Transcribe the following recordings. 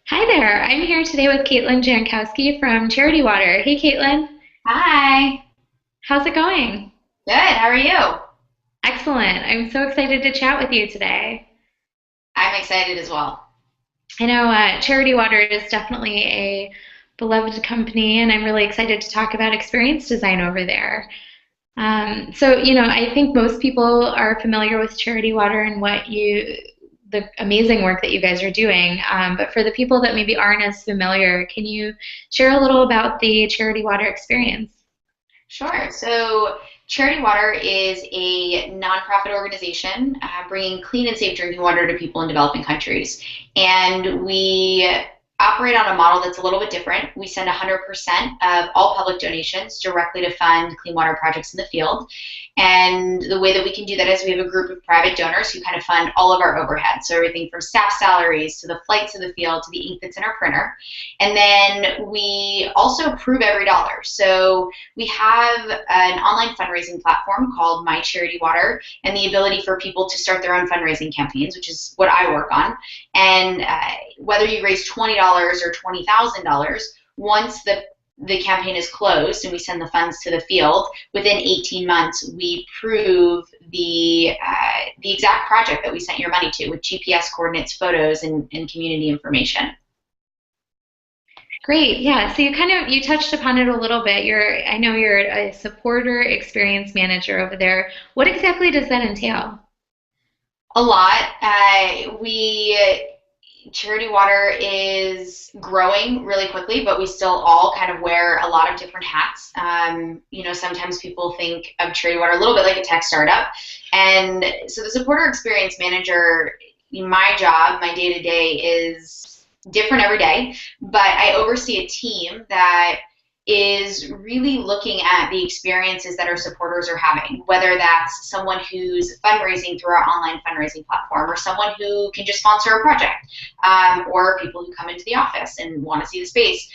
Hi there. I'm here today with Kaitlyn Jankowski from Charity Water. Hey, Kaitlyn. Hi. How's it going? Good. How are you? Excellent. I'm so excited to chat with you today. I'm excited as well. I know Charity Water is definitely a beloved company, and I'm really excited to talk about experience design over there. I think most people are familiar with Charity Water and the amazing work that you guys are doing. But for the people that maybe aren't as familiar, can you share a little about the Charity Water experience? Sure. So, Charity Water is a nonprofit organization bringing clean and safe drinking water to people in developing countries. And we operate on a model that's a little bit different. We send 100% of all public donations directly to fund clean water projects in the field. And the way that we can do that is we have a group of private donors who kind of fund all of our overhead. So everything from staff salaries to the flights to the field to the ink that's in our printer. And then we also approve every dollar. So we have an online fundraising platform called My Charity Water and the ability for people to start their own fundraising campaigns, which is what I work on. And whether you raise $20 or $20,000, once the campaign is closed and we send the funds to the field, within 18 months we prove the exact project that we sent your money to with GPS coordinates, photos, and community information. Great. Yeah. So you touched upon it a little bit. I know you're a supporter experience manager over there. What exactly does that entail? A lot. We Charity Water is growing really quickly, but we still all kind of wear a lot of different hats. Sometimes people think of Charity Water a little bit like a tech startup. And so the supporter experience manager, my job, my day to day is different every day, but I oversee a team that is really looking at the experiences that our supporters are having, whether that's someone who's fundraising through our online fundraising platform or someone who can just sponsor a project, or people who come into the office and want to see the space.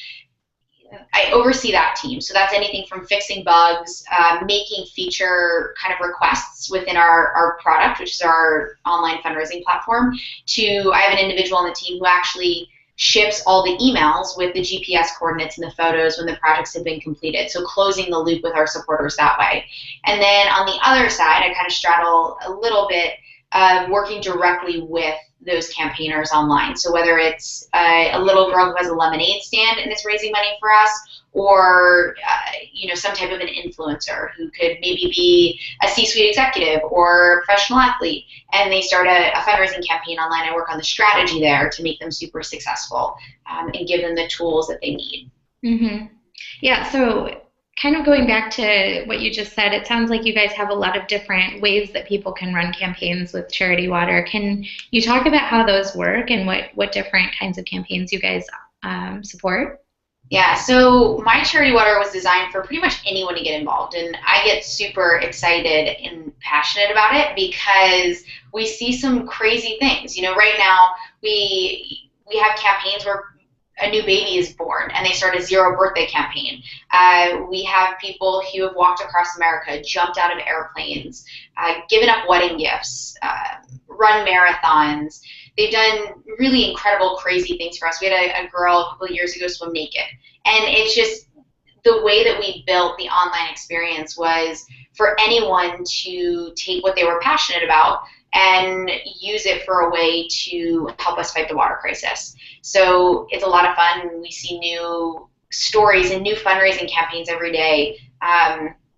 I oversee that team. So that's anything from fixing bugs, making feature kind of requests within our product, which is our online fundraising platform, to I have an individual on the team who actually ships all the emails with the GPS coordinates and the photos when the projects have been completed. So closing the loop with our supporters that way. And then on the other side, I kind of straddle a little bit working directly with those campaigners online. So whether it's a little girl who has a lemonade stand and is raising money for us, or some type of an influencer who could maybe be a C-suite executive or a professional athlete, and they start a fundraising campaign online. I work on the strategy there to make them super successful and give them the tools that they need. hmm Yeah. So kind of going back to what you just said, it sounds like you guys have a lot of different ways that people can run campaigns with Charity Water. Can you talk about how those work and what different kinds of campaigns you guys support? Yeah, so my charity water was designed for pretty much anyone to get involved, and I get super excited and passionate about it because we see some crazy things. Right now we have campaigns where a new baby is born and they start a zero birthday campaign. We have people who have walked across America, jumped out of airplanes, given up wedding gifts, run marathons. They've done really incredible, crazy things for us. We had a girl a couple of years ago swim naked. And it's just the way that we built the online experience was for anyone to take what they were passionate about and use it for a way to help us fight the water crisis. So it's a lot of fun. We see new stories and new fundraising campaigns every day.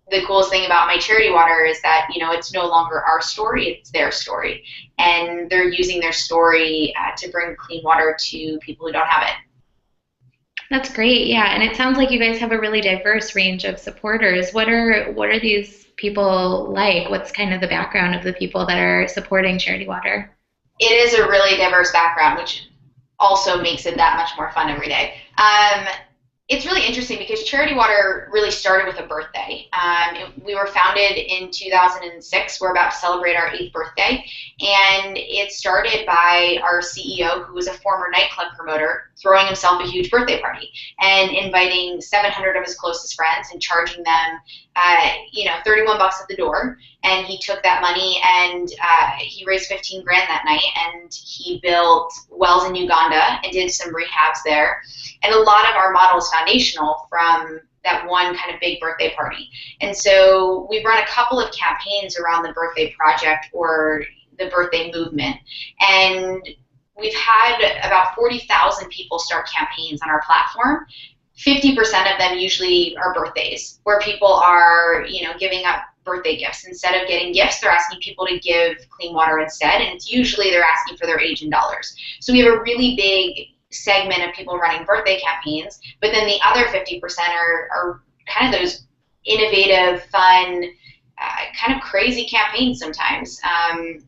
The coolest thing about My Charity Water is that it's no longer our story, it's their story, and they're using their story to bring clean water to people who don't have it. That's great. Yeah, and it sounds like you guys have a really diverse range of supporters. What are these people like? What's kind of the background of the people that are supporting Charity Water? It is a really diverse background, which also makes it that much more fun every day. It's really interesting because Charity Water really started with a birthday. We were founded in 2006. We're about to celebrate our 8th birthday. And it started by our CEO, who was a former nightclub promoter, throwing himself a huge birthday party and inviting 700 of his closest friends and charging them, 31 bucks at the door. and he took that money and he raised 15 grand that night, and he built wells in Uganda and did some rehabs there. And a lot of our model is foundational from that one kind of big birthday party. And so we've run a couple of campaigns around the birthday project or the birthday movement. And we've had about 40,000 people start campaigns on our platform. 50% of them usually are birthdays, where people are, giving up birthday gifts. Instead of getting gifts, they're asking people to give clean water instead, and it's usually they're asking for their age in dollars. So we have a really big segment of people running birthday campaigns, but then the other 50% are kind of those innovative, fun, kind of crazy campaigns sometimes.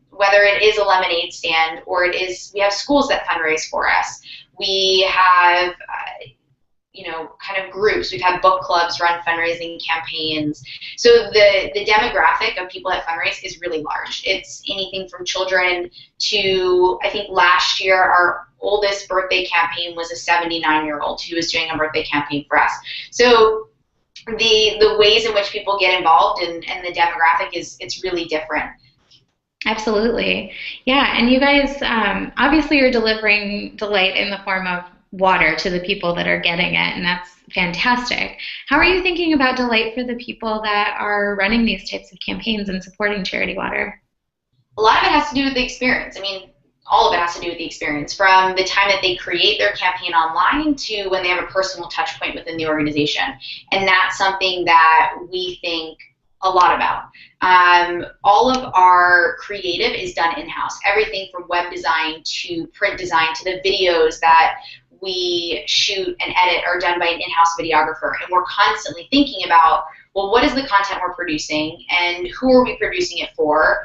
Whether it is a lemonade stand or we have schools that fundraise for us. We have kind of groups. We've had book clubs run fundraising campaigns. So the demographic of people that fundraise is really large. It's anything from children to, I think last year, our oldest birthday campaign was a 79-year-old who was doing a birthday campaign for us. So the ways in which people get involved and the demographic it's really different. Absolutely. Yeah, and you guys obviously are delivering delight in the form of water to the people that are getting it, and that's fantastic. How are you thinking about delight for the people that are running these types of campaigns and supporting Charity Water? A lot of it has to do with the experience. I mean, all of it has to do with the experience, from the time that they create their campaign online to when they have a personal touch point within the organization. And that's something that we think a lot about. All of our creative is done in-house. Everything from web design to print design to the videos that we shoot and edit are done by an in-house videographer. And we're constantly thinking about, well, what is the content we're producing and who are we producing it for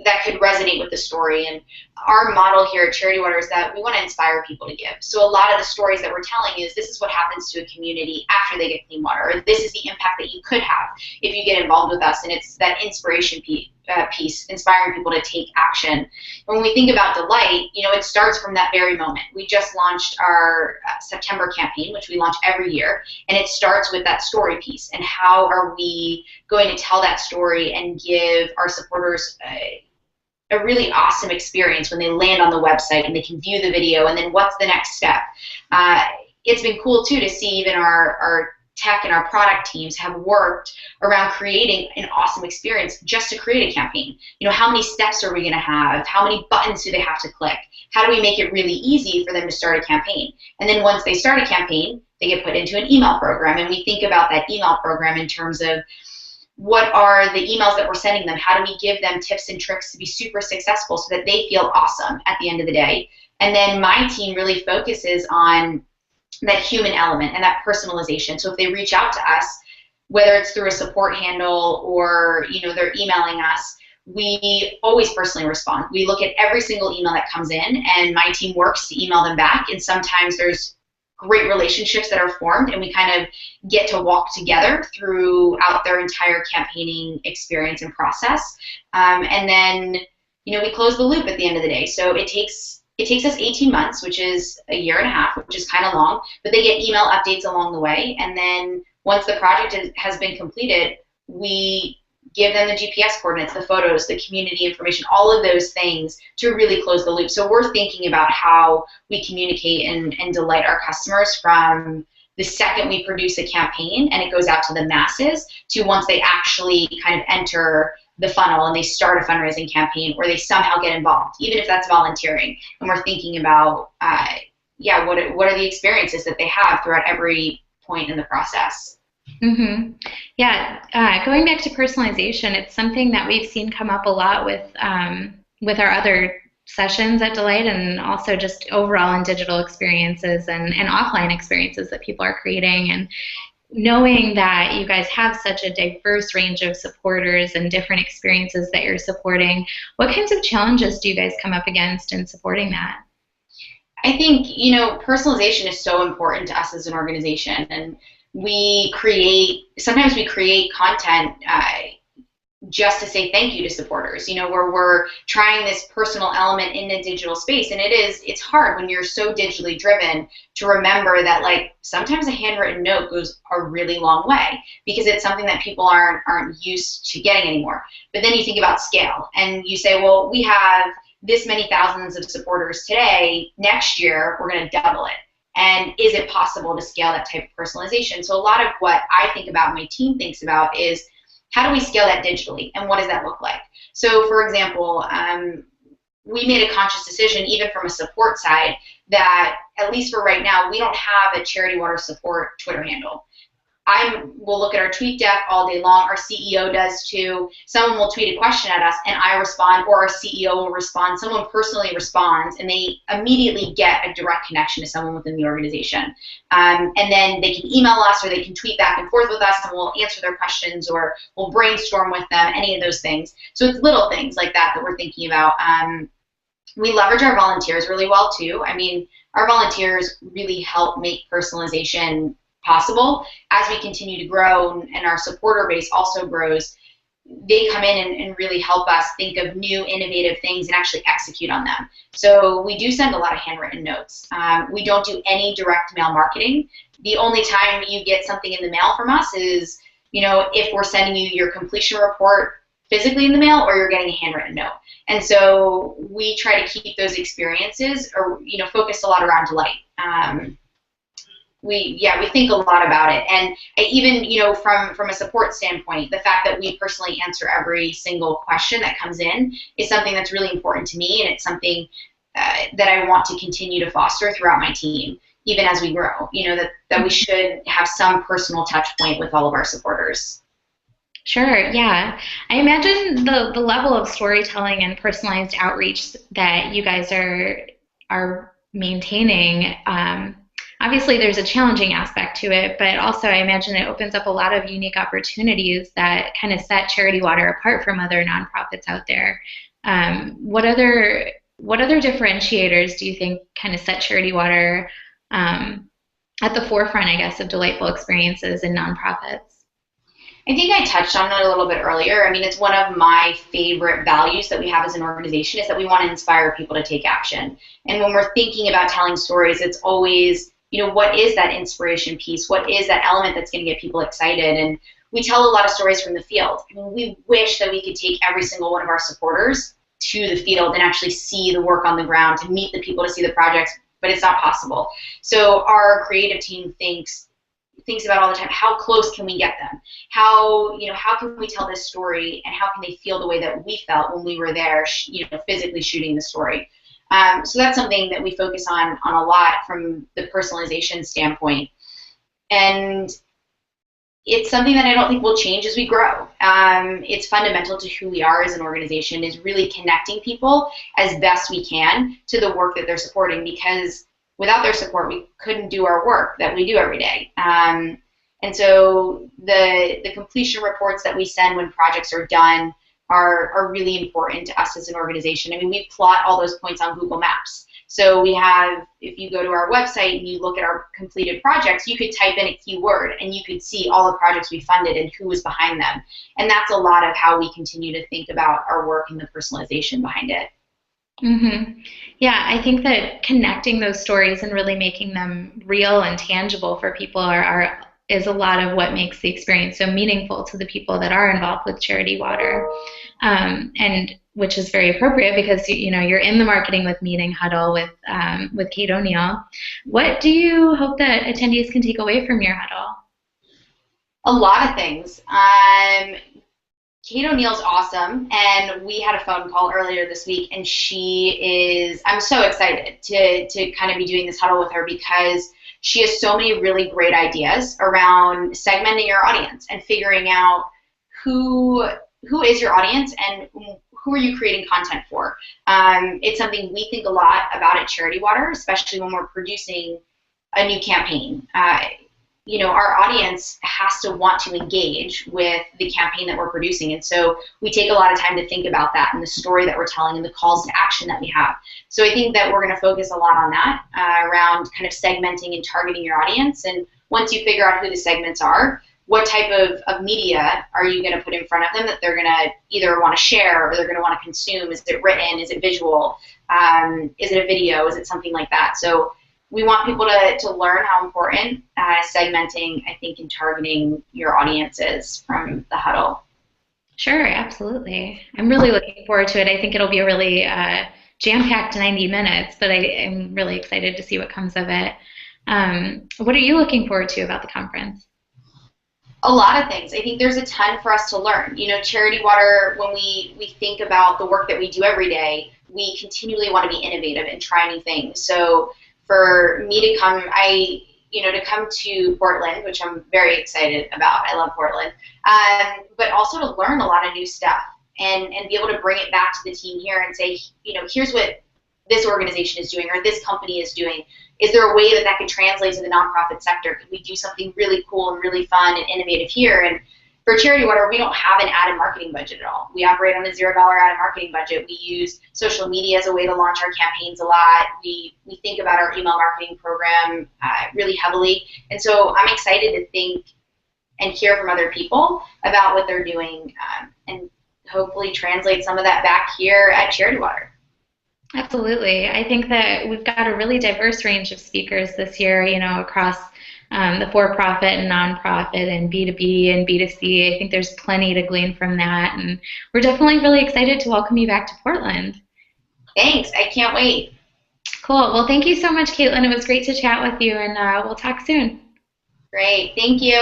that could resonate with the story. And our model here at Charity Water is that we want to inspire people to give. So a lot of the stories that we're telling is this is what happens to a community after they get clean water, or this is the impact that you could have if you get involved with us. And it's that inspiration piece, inspiring people to take action. When we think about delight, it starts from that very moment. We just launched our September campaign, which we launch every year, and it starts with that story piece. And how are we going to tell that story and give our supporters a really awesome experience when they land on the website and they can view the video, and then what's the next step? It's been cool too to see even our tech and our product teams have worked around creating an awesome experience just to create a campaign. How many steps are we going to have? How many buttons do they have to click? How do we make it really easy for them to start a campaign? And then once they start a campaign, they get put into an email program, and we think about that email program in terms of what are the emails that we're sending them? How do we give them tips and tricks to be super successful so that they feel awesome at the end of the day? And then my team really focuses on that human element and that personalization. So if they reach out to us, whether it's through a support handle or they're emailing us, we always personally respond. We look at every single email that comes in, and my team works to email them back. And sometimes there's great relationships that are formed, and we kind of get to walk together throughout their entire campaigning experience and process. And then, we close the loop at the end of the day. So it takes us 18 months, which is a year and a half, which is kind of long, but they get email updates along the way. And then once the project has been completed, we give them the GPS coordinates, the photos, the community information, all of those things to really close the loop. So we're thinking about how we communicate and delight our customers from the second we produce a campaign and it goes out to the masses to once they actually kind of enter the funnel and they start a fundraising campaign or they somehow get involved, even if that's volunteering. And we're thinking about, what are the experiences that they have throughout every point in the process. Mm-hmm. Yeah, going back to personalization, it's something that we've seen come up a lot with our other sessions at Delight, and also just overall in digital experiences and offline experiences that people are creating. And knowing that you guys have such a diverse range of supporters and different experiences that you're supporting, what kinds of challenges do you guys come up against in supporting that? I think, personalization is so important to us as an organization, and sometimes we create content just to say thank you to supporters, where we're trying this personal element in the digital space. And it's hard when you're so digitally driven to remember that, like, sometimes a handwritten note goes a really long way because it's something that people aren't used to getting anymore. But then you think about scale and you say, well, we have this many thousands of supporters today. Next year, we're going to double it. And is it possible to scale that type of personalization? So a lot of what I think about, my team thinks about, is how do we scale that digitally, and what does that look like? So, for example, we made a conscious decision, even from a support side, that at least for right now, we don't have a Charity Water support Twitter handle. We'll look at our tweet deck all day long. Our CEO does too. Someone will tweet a question at us and I respond, or our CEO will respond. Someone personally responds and they immediately get a direct connection to someone within the organization. And then they can email us or they can tweet back and forth with us and we'll answer their questions or we'll brainstorm with them, any of those things. So it's little things like that that we're thinking about. We leverage our volunteers really well too. I mean, our volunteers really help make personalization possible. As we continue to grow and our supporter base also grows, they come in and really help us think of new innovative things and actually execute on them. So we do send a lot of handwritten notes. We don't do any direct mail marketing. The only time you get something in the mail from us is, if we're sending you your completion report physically in the mail or you're getting a handwritten note. And so we try to keep those experiences or, focus a lot around delight. We think a lot about it. And even, from a support standpoint, the fact that we personally answer every single question that comes in is something that's really important to me, and it's something that I want to continue to foster throughout my team, even as we grow, that we should have some personal touch point with all of our supporters. Sure, yeah. I imagine the level of storytelling and personalized outreach that you guys are maintaining. Obviously, there's a challenging aspect to it, but also I imagine it opens up a lot of unique opportunities that kind of set Charity Water apart from other nonprofits out there. What other differentiators do you think kind of set Charity Water at the forefront, I guess, of delightful experiences in nonprofits? I think I touched on it a little bit earlier. I mean, it's one of my favorite values that we have as an organization is that we want to inspire people to take action. And when we're thinking about telling stories, it's always, what is that inspiration piece? What is that element that's going to get people excited? And we tell a lot of stories from the field. I mean, we wish that we could take every single one of our supporters to the field and actually see the work on the ground, to meet the people, to see the projects, but it's not possible. So our creative team thinks about all the time, how close can we get them? How can we tell this story, and how can they feel the way that we felt when we were there, physically shooting the story? So that's something that we focus on a lot from the personalization standpoint. And it's something that I don't think will change as we grow. It's fundamental to who we are as an organization, is really connecting people as best we can to the work that they're supporting, because without their support, we couldn't do our work that we do every day. And so the completion reports that we send when projects are done are really important to us as an organization. I mean, we plot all those points on Google Maps. So we have, if you go to our website and you look at our completed projects, you could type in a keyword and you could see all the projects we funded and who was behind them. And that's a lot of how we continue to think about our work and the personalization behind it. Mm-hmm. Yeah, I think that connecting those stories and really making them real and tangible for people is a lot of what makes the experience so meaningful to the people that are involved with Charity Water, and which is very appropriate because you're in the marketing with Meeting Huddle with Kate O'Neill. What do you hope that attendees can take away from your huddle? A lot of things. Kate O'Neill's awesome, and we had a phone call earlier this week, and I'm so excited to kind of be doing this huddle with her because she has so many really great ideas around segmenting your audience and figuring out who is your audience and who are you creating content for. It's something we think a lot about at Charity Water, especially when we're producing a new campaign. Our audience has to want to engage with the campaign that we're producing. And so we take a lot of time to think about that and the story that we're telling and the calls to action that we have. So I think that we're going to focus a lot on that, around kind of segmenting and targeting your audience. And once you figure out who the segments are, what type of media are you going to put in front of them that they're going to either want to share or they're going to want to consume? Is it written? Is it visual? Is it a video? Is it something like that? So we want people to learn how important segmenting, I think, and targeting your audience is from the huddle. Sure, absolutely. I'm really looking forward to it. I think it'll be a really jam-packed 90 minutes, but I'm really excited to see what comes of it. What are you looking forward to about the conference? A lot of things. I think there's a ton for us to learn. Charity Water, when we think about the work that we do every day, we continually want to be innovative and try new things. So for me to come, to come to Portland, which I'm very excited about. I love Portland. But also to learn a lot of new stuff and be able to bring it back to the team here and say, here's what this organization is doing or this company is doing. Is there a way that could translate to the nonprofit sector? Could we do something really cool and really fun and innovative here? And for Charity Water, we don't have an added marketing budget at all. We operate on a $0 added marketing budget. We use social media as a way to launch our campaigns a lot. We think about our email marketing program really heavily. And so I'm excited to think and hear from other people about what they're doing and hopefully translate some of that back here at Charity Water. Absolutely. I think that we've got a really diverse range of speakers this year, across the for-profit and nonprofit and B2B and B2C. I think there's plenty to glean from that. And we're definitely really excited to welcome you back to Portland. Thanks. I can't wait. Cool. Well, thank you so much, Kaitlyn. It was great to chat with you, and we'll talk soon. Great. Thank you.